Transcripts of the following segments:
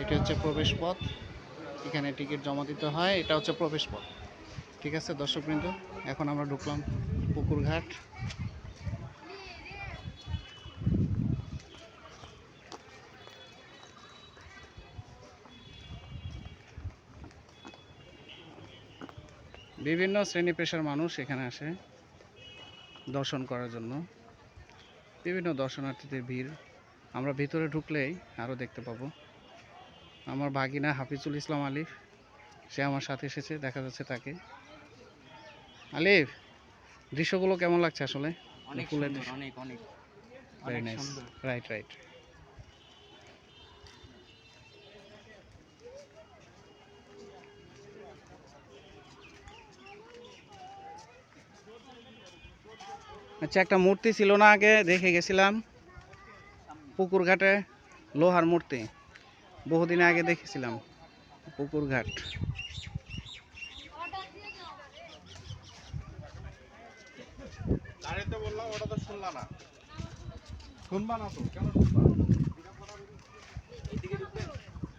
এটি হচ্ছে প্রবেশ পথ, এখানে টিকিট জমা দিতে হয়। এটা হচ্ছে প্রবেশ পথ। ঠিক আছে দর্শকবৃন্দ, এখন আমরা ঢুকলাম পুকুরঘাট। বিভিন্ন শ্রেণী পেশার মানুষ এখানে আসে দর্শন করার জন্য। বিভিন্ন দর্শনার্থীদের ভিড়। আমরা ভিতরে ঢুকলেই আরও দেখতে পাবো। আমার ভাগিনা হাফিজুল ইসলাম আলিফ, সে আমার সাথে এসেছে, দেখা যাচ্ছে তাকে। আলিফ, দৃশ্যগুলো কেমন লাগছে আসলে? অনেক সুন্দর, অনেক অনেক ভেরি নাইস। Right right. আচ্ছা, একটা মূর্তি ছিল না আগে, দেখে গেছিলাম পুকুরঘাটে, লোহার মূর্তি, বহুদিন আগে দেখেছিলাম পুকুরঘাট।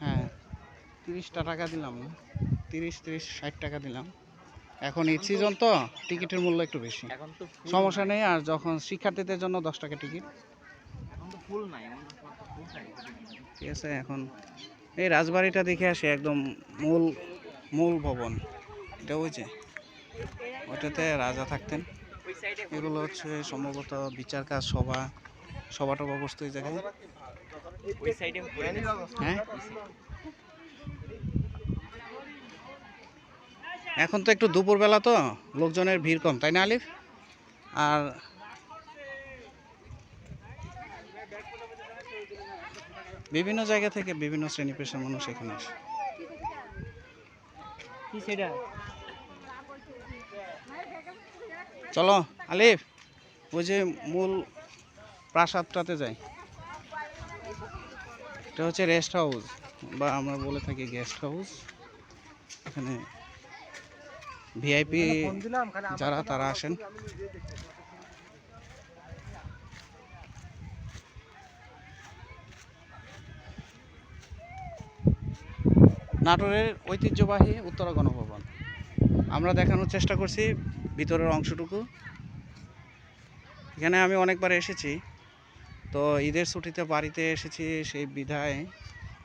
হ্যাঁ, 30টা টাকা দিলাম, 30-60 টাকা দিলাম। এখন ঈদ সিজন তো টিকিটের মূল্য একটু বেশি, সমস্যা নেই। আর যখন শিক্ষার্থীদের জন্য 10 টাকা টিকিট। ঠিক আছে, এখন এই রাজবাড়িটা দেখে আসে, একদম মূল মূল ভবন এটা, ওই যে ওইটাতে রাজা থাকতেন। এগুলো হচ্ছে সম্ভবত বিচার কাজ, সভা টভা বসতো এই জায়গায়। হ্যাঁ, এখন তো একটু দুপুরবেলা তো লোকজনের ভিড় কম, তাই না আলিফ? আর বিভিন্ন জায়গা থেকে বিভিন্ন শ্রেণী পেশার মানুষ এখানে আসে। চলো আলিফ, ওই যে মূল প্রাসাদটাতে যাই। এটা হচ্ছে রেস্ট হাউস, বা আমরা বলে থাকি গেস্ট হাউস। এখানে ভিআইপি যারা তারা আসেন। নাটোরের ঐতিহ্যবাহী উত্তরা গণভবন আমরা দেখানোর চেষ্টা করছি, ভিতরের অংশটুকু। এখানে আমি অনেকবার এসেছি, তো ঈদের ছুটিতে বাড়িতে এসেছি, সেই বিধায়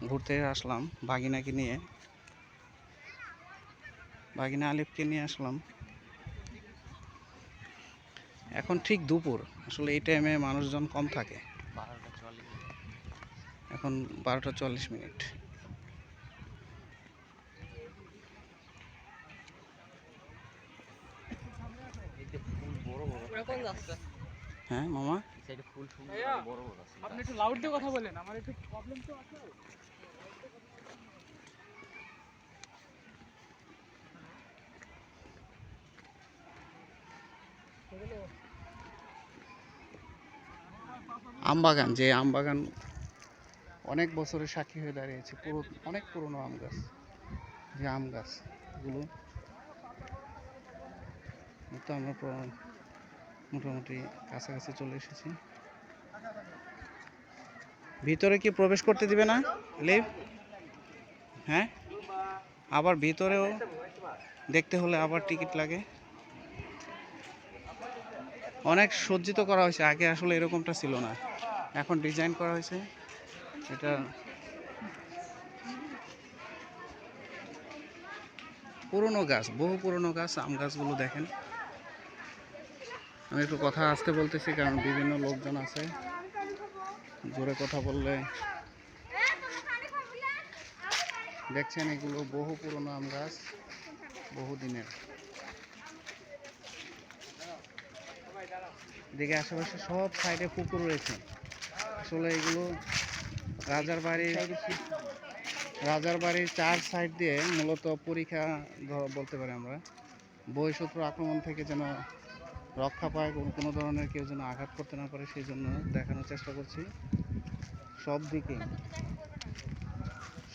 ঘুরতে আসলাম ভাগিনাকে নিয়ে, ভাগিনা আলিফকে নিয়ে আসলাম। এখন ঠিক দুপুর, আসলে এই টাইমে মানুষজন কম থাকে। এখন 12টা 40 মিনিট। হ্যাঁ মামা, আপনি একটু লাউড দিয়ে কথা বলেন, আমার একটু প্রবলেম তো আছে। আমবাগান, যে আমবাগান অনেক বছরের সাক্ষী হয়ে দাঁড়িয়েছে, অনেক পুরনো আম গাছ, যে আম গাছগুলো তো আমরা মোটামুটি কাছাকাছি চলে এসেছি। ভিতরে কি প্রবেশ করতে দিবে না লিভ? হ্যাঁ, আবার ভিতরেও দেখতে হলে আবার টিকিট লাগে। অনেক সজ্জিত করা হয়েছে, আগে আসলে এরকমটা ছিল না, এখন ডিজাইন করা হয়েছে। এটা পুরনো গাছ, বহু পুরনো গাছ, আম গাছগুলো দেখেন। আমি একটু কথা আসতে বলতেছি, কারণ বিভিন্ন লোকজন আছে, জোরে কথা বললে। দেখছেন, এগুলো বহু পুরনো আম গাছ, বহু দিনের। দিকে আশেপাশে সব সাইডে পুকুর রয়েছে। আসলে এগুলো রাজার বাড়ির 4 সাইড দিয়ে মূলত পরীক্ষা বলতে পারি আমরা, বহিঃশত্রু আক্রমণ থেকে যেন রক্ষা পায়, কোনো ধরনের কেউ যেন আঘাত করতে না পারে, সেই জন্য দেখানোর চেষ্টা করছি।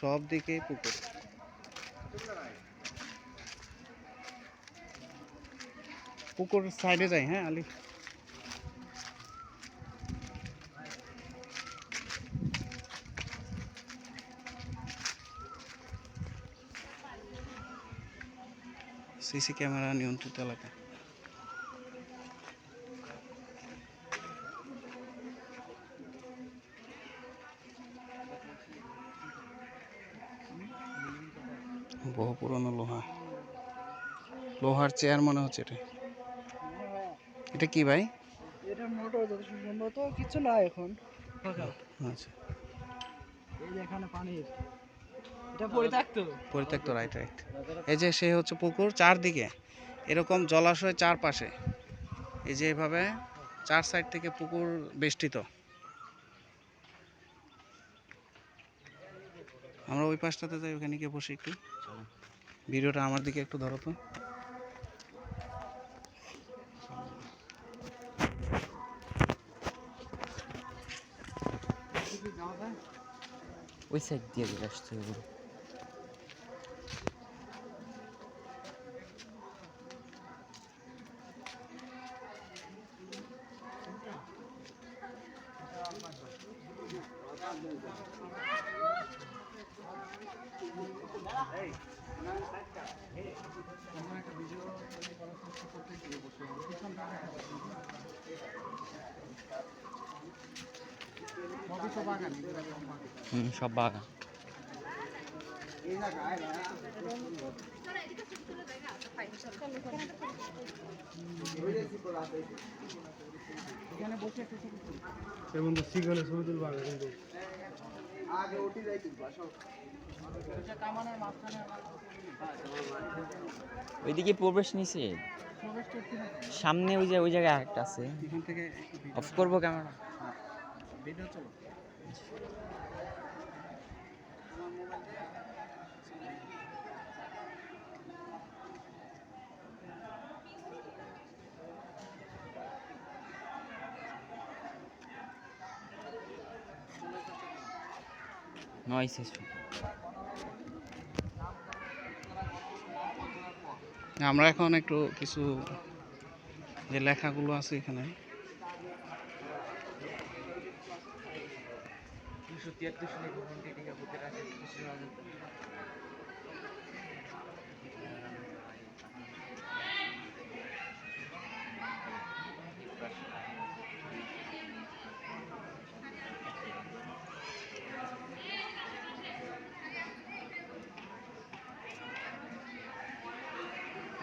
সব দিকেই পুকুর। পুকুর সাইডে যাই। হ্যাঁ আলিফ, সিসি ক্যামেরা নিয়ন্ত্রিত এলাকা। বহু পুরনো লোহার চেয়ার মনে হচ্ছে এটা। এটা কি ভাই? এটা মোটর যত সম্ভবত কিছু না এখন ফাঁকা। আচ্ছা, এই যে এখানে পানির এটা পরিত্যক্ত, রাইট রাইট। এই যে সে হচ্ছে পুকুর, চারদিকে এরকম জলাশয় চারপাশে, এই যে এভাবে চার সাইড থেকে পুকুর বেষ্টিত। আমরা ওই পাশটাতে যাই, ওখানে গিয়ে বসে একটু। ভিডিওটা আমার দিকে একটু ধরো তো। ওই সাইড দিয়ে চলে আসতে হবে। সব বাগান। ওইদিকে প্রবেশ নিছে, সামনে ওই জায়গায় আরেকটা আছে। এখান থেকে অফ করবো ক্যামেরা। ভিডিও চলো। নয়েস। আমরা এখন একটু কিছু যে লেখাগুলো আছে এখানে,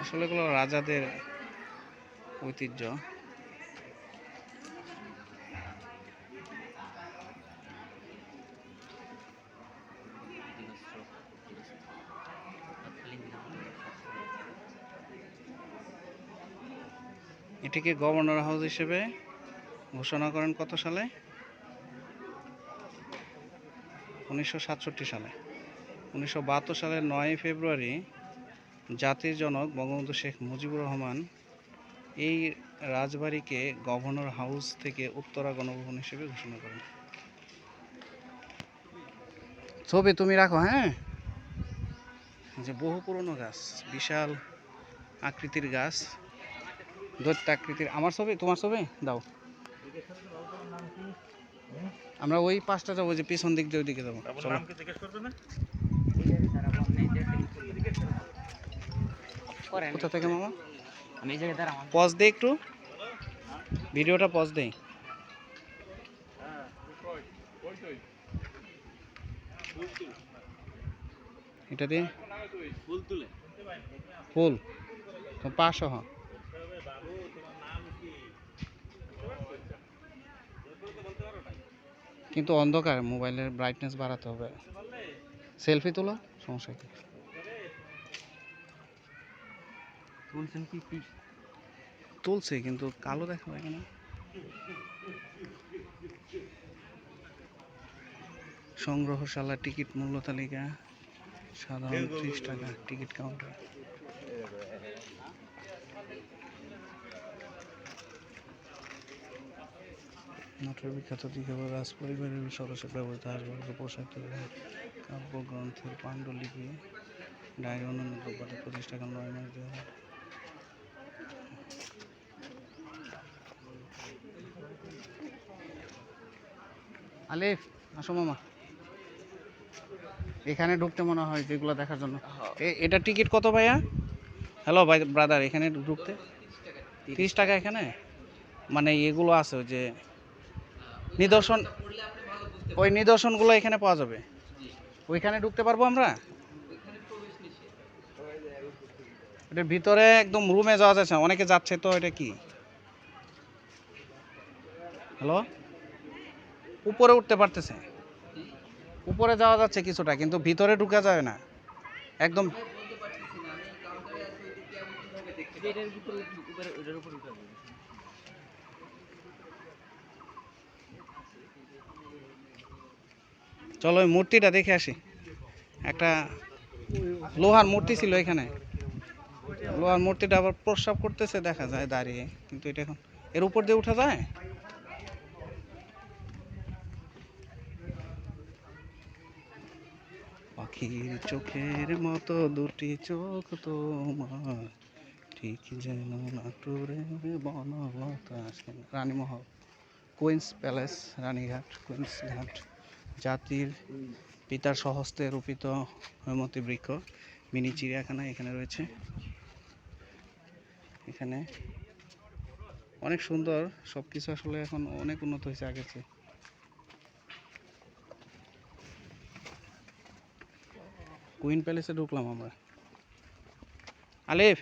আসলে এগুলো রাজাদের ঐতিহ্য। এটিকে গভর্নর হাউস হিসেবে ঘোষণা করেন কত সালে? 1967 সালে। 1972 সালের 9 ফেব্রুয়ারি জাতির জনক বঙ্গবন্ধু শেখ মুজিবুর রহমান এই রাজবাড়িকে গভর্নর হাউস থেকে উত্তরা গণভবন হিসেবে ঘোষণা করেন। ছবি তুমি রাখো, হ্যাঁ। যে বহু পুরনো গাছ, বিশাল আকৃতির গাছ, দৈত্য আকৃতির। আমার ছবি, তোমার ছবি দাও। আমরা ওই পাশটা যাবো, যে পিছন দিক দিয়ে ওইদিকে যাবো। চলো। কোথা থেকে মামা? আমি এই জায়গায় দাঁড়াবো। পজ দে একটু, ভিডিওটা পজ দেই। এটা দিয়ে ফুল তো 500। কিন্তু অন্ধকার, মোবাইলের ব্রাইটনেস বাড়াতে হবে। সেলফি তোলো, সমস্যা কি? তুলছে কিন্তু কালো দেখা যায় না। সংগ্রহশালা টিকিট মূল্য তালিকা, সাধারণ 30 টাকা টিকিট কাউন্টার। নাটোর বিখ্যাত দিঘাবার রাজ পরিবারের সদস্য ব্যবহৃত আসবাবপত্র, পোশাক তৈরি, কাব্যগ্রন্থের পাণ্ডুলিপি, ডায়েরি, অন্যান্য দ্রব্যাদি 25 টাকা 9 মাস দেওয়া হয়। আলিফ, আসো মামা। এখানে ঢুকতে মনে হয় যেগুলো দেখার জন্য। এটা টিকিট কত ভাইয়া? হ্যালো ভাই ব্রাদার, এখানে ঢুকতে 30 টাকা এখানে? মানে এগুলো আছে ওই যে নিদর্শন, ওই নিদর্শনগুলো এখানে পাওয়া যাবে? ওইখানে ঢুকতে পারবো আমরা? এটার ভিতরে একদম রুমে যাওয়া যাচ্ছে না, অনেকে যাচ্ছে তো। এটা কি? হ্যালো, উপরে উঠতে পারতেছে, উপরে যাওয়া যাচ্ছে কিছুটা, কিন্তু ভিতরে ঢুকা যায় না একদম। চলো ওই মূর্তিটা দেখে আসি। একটা লোহার মূর্তি ছিল এখানে, লোহার মূর্তিটা আবার প্রস্রাব করতেছে দেখা যায় দাঁড়িয়ে, কিন্তু এটা এখন এর উপর দিয়ে উঠা যায়? পাখির চোখের মতো দুটি চোখ তোমার, ঠিক যেন নাটুরে Banalata. রানীমহল, queen's palace, Ranighat, queen's ঘাট। জাতির পিতার স্বহস্তে রূপিত হৈমতী বৃক্ষ, মিনি চিড়িয়াখানা এখানে রয়েছে। এখানে অনেক সুন্দর সব কিছু, আসলে এখন অনেক উন্নত হয়েছে আগের চেয়ে। কুইন প্যালেসে ঢুকলাম আমরা। আলিফ,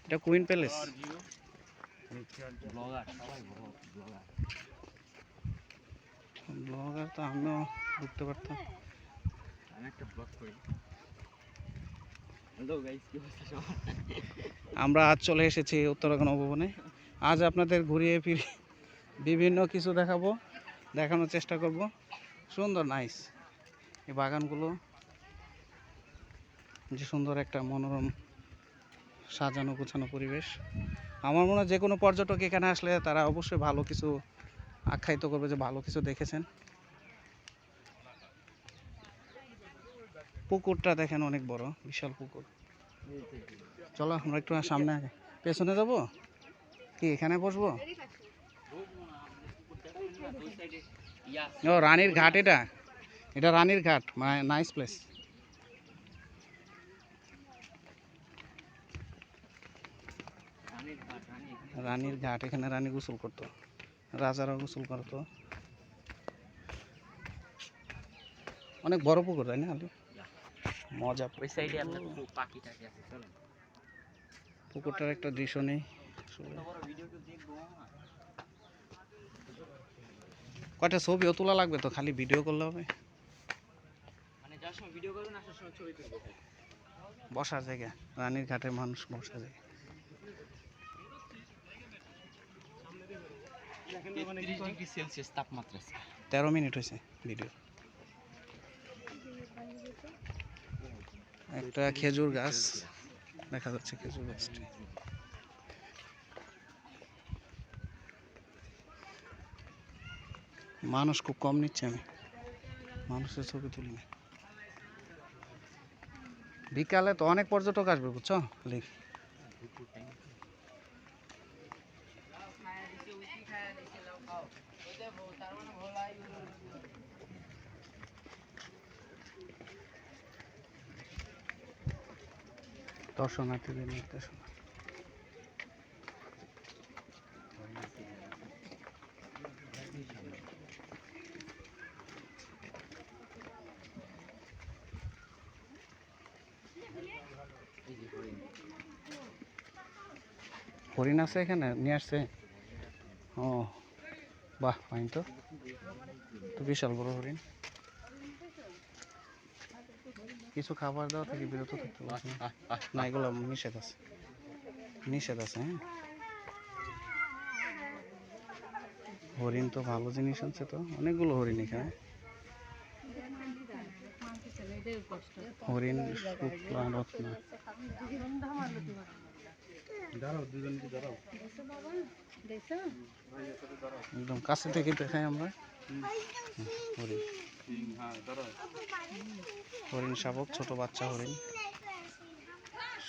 এটা কুইন প্যালেস। ব্লগার তো আমিও ঢুকতে পারতাম। আমরা আজ চলে এসেছি উত্তরাখণ্ড ভবনে। আজ আপনাদের ঘুরিয়ে ফিরিয়ে বিভিন্ন কিছু দেখাবো, দেখানোর চেষ্টা করব। সুন্দর, নাইস এই বাগানগুলো, যে সুন্দর একটা মনোরম সাজানো গোছানো পরিবেশ। আমার মনে হয় যে কোনো পর্যটক এখানে আসলে তারা অবশ্যই ভালো কিছু আখ্যায়িত করবে যে ভালো কিছু দেখেছেন। পুকুরটা দেখেন অনেক বড়, বিশাল পুকুর। চলো আমরা একটু সামনে আগে পেছনে যাব, কি এখানে বসবো? ও রানীর ঘাট, এটা এটা রানীর ঘাট, নাইস প্লেস। রানীর ঘাট, এখানে রানী গোসল করতো, রাজারা গোসল করতো। অনেক বড় পুকুর, তাই না? মজা। ওই সাইডে আপনার পাখি টাকি আছে, চলেন। পুকুরটার একটা দৃশ্য নেই। কয়টা ছবিও তোলা লাগবে তো, খালি ভিডিও করলে হবে? মানে যার সময় ভিডিও করবেন, আসার সময় ছবি তুলবো। বসার জায়গা, রানীর ঘাটের মানুষ বসার জায়গা। 33 ডিগ্রি সেলসিয়াস তাপমাত্রা। 13 মিনিট হয়েছে ভিডিও। একটা খেজুর গাছ দেখা যাচ্ছে, খেজুর গাছটি। মানুষ খুব কম নিচ্ছে, আমি মানুষের ছবি তুলি না। বিকালে তো অনেক পর্যটক আসবে, বুঝছো? দর্শনার্থীদের নির্দেশনা। হরিণ আছে এখানে, নিয়ে আসছে? ও বাহ, ফাইন তো, তো বিশাল বড় হরিণ। কিছু খাবার দাওয়া থেকে বিরত থাকতে বলছে না, এগুলো নিষেধ আছে, নিষেধ আছে। হ্যাঁ, হরিণ তো ভালো জিনিস আছে, তো অনেকগুলো হরিণ এখানে। হরিণ শুক্লা রত্না। একদম কাছে থেকে দেখাই আমরা। হরিণ, হরিণ শাবক, ছোট বাচ্চা হরিণ,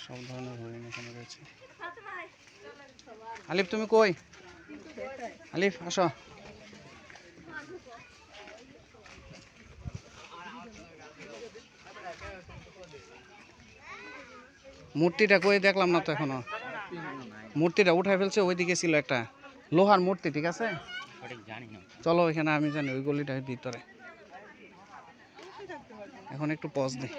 সব ধরনের হরিণ এখানে রয়েছে। আলিফ তুমি কই? আলিফ আসো। মূর্তিটা কই দেখলাম না তো এখনো। মূর্তিটা উঠাই ফেলছে, ওইদিকে ছিল একটা লোহার মূর্তি, ঠিক আছে। সঠিক জানি না। চলো ওইখানে, আমি জানি ওই গলিটার ভিতরে। এখন একটু পজ দিই।